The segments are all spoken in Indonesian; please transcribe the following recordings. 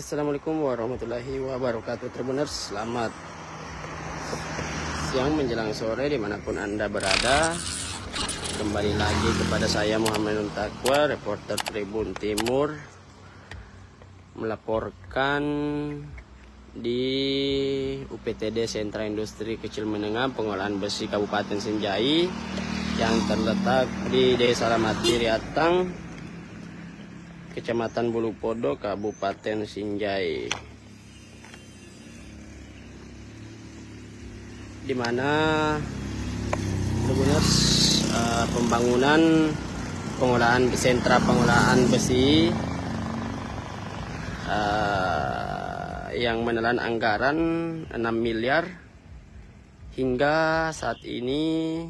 Assalamualaikum warahmatullahi wabarakatuh Tribuners. Selamat siang menjelang sore dimanapun Anda berada. Kembali lagi kepada saya Muhammad Nun Taqwa, reporter Tribun Timur, melaporkan di UPTD Sentra Industri Kecil Menengah Pengolahan Besi Kabupaten Sinjai yang terletak di Desa Ramati Riatang, Kecamatan Bulupodo, Kabupaten Sinjai, di mana pembangunan pengolahan sentra pengolahan besi yang menelan anggaran 6 miliar hingga saat ini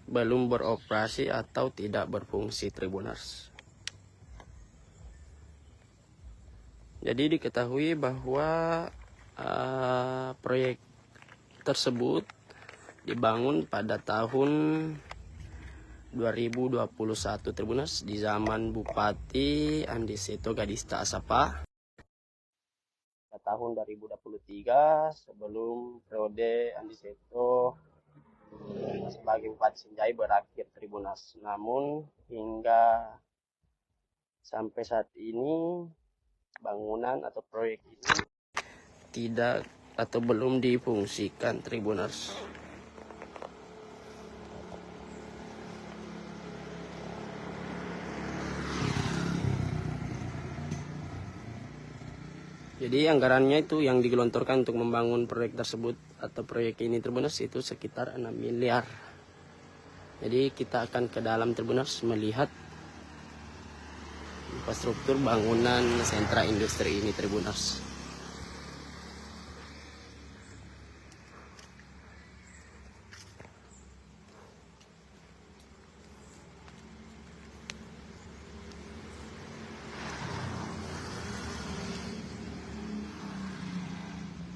belum beroperasi atau tidak berfungsi Tribuners. Jadi diketahui bahwa proyek tersebut dibangun pada tahun 2021 Tribuners di zaman Bupati Andi Seto Gadista Asapa. Pada tahun 2023 sebelum periode Andi Seto sebagai Bupati Sinjai berakhir Tribuners. Namun hingga sampai saat ini bangunan atau proyek ini tidak atau belum difungsikan Tribuners. Jadi anggarannya itu yang digelontorkan untuk membangun proyek tersebut atau proyek ini Tribuners itu sekitar 6 miliar. Jadi kita akan ke dalam Tribuners melihat infrastruktur bangunan sentra industri ini Tribuners.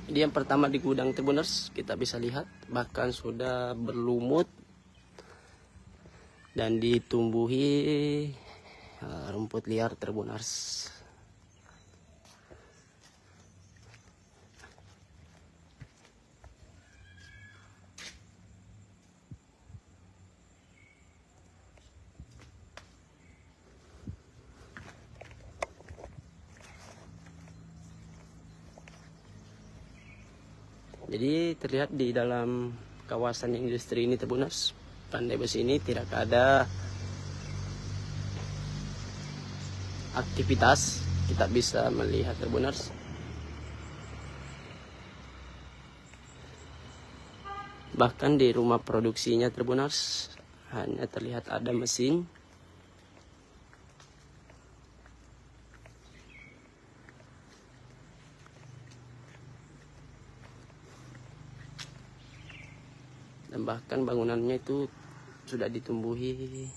Jadi yang pertama di gudang Tribuners kita bisa lihat bahkan sudah berlumut dan ditumbuhi rumput liar Tribuners. Jadi terlihat di dalam kawasan industri ini Tribuners, Pandai Besi ini tidak ada aktivitas, kita bisa melihat Tribuners. Bahkan di rumah produksinya Tribuners hanya terlihat ada mesin. Dan bahkan bangunannya itu sudah ditumbuhi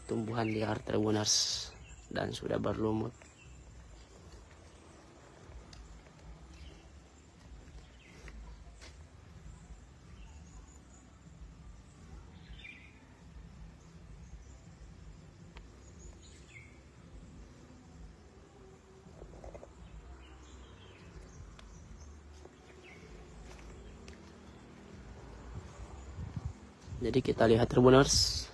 tumbuhan liar Tribuners dan sudah berlumut. Jadi kita lihat Tribuners,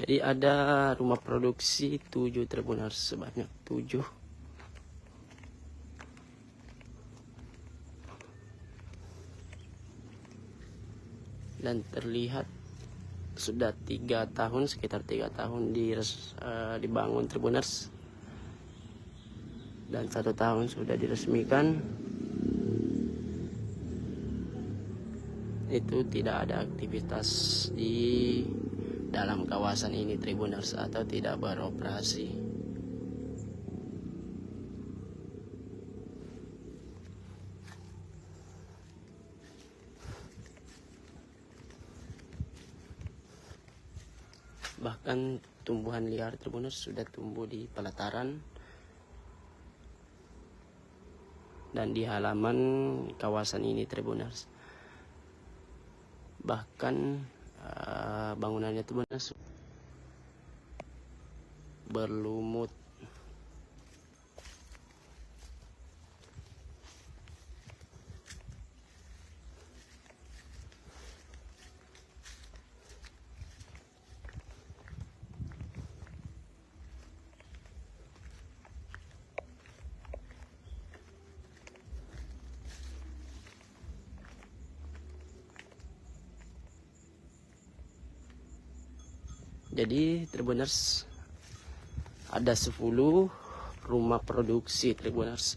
jadi ada rumah produksi 7 Tribuners, sebanyak 7. Dan terlihat sudah 3 tahun, sekitar 3 tahun dibangun Tribuners. dan 1 tahun sudah diresmikan. Itu tidak ada aktivitas di dalam kawasan ini Tribuners, atau tidak beroperasi. Bahkan tumbuhan liar Tribuners sudah tumbuh di pelataran dan di halaman kawasan ini Tribuners. Bahkan bangunannya Tribuners berlumut. Jadi Tribuners ada 10 rumah produksi Tribuners.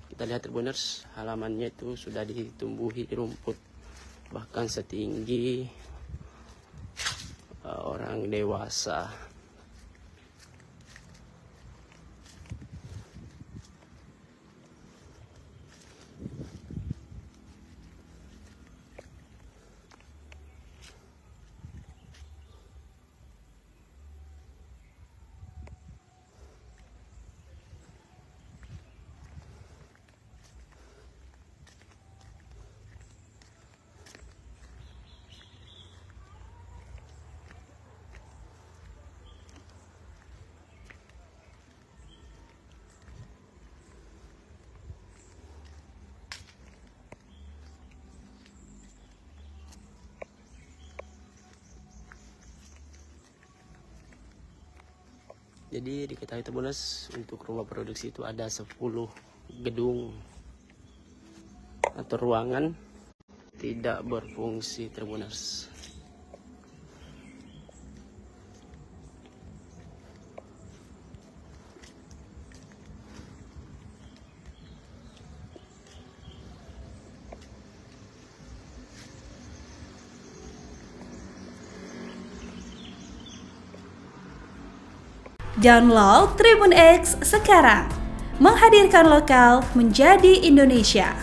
Kita lihat Tribuners, halamannya itu sudah ditumbuhi rumput, bahkan setinggi orang dewasa. Jadi diketahui Tribuners, untuk rumah produksi itu ada 10 gedung atau ruangan tidak berfungsi Tribuners. Download Tribun X sekarang, menghadirkan lokal menjadi Indonesia.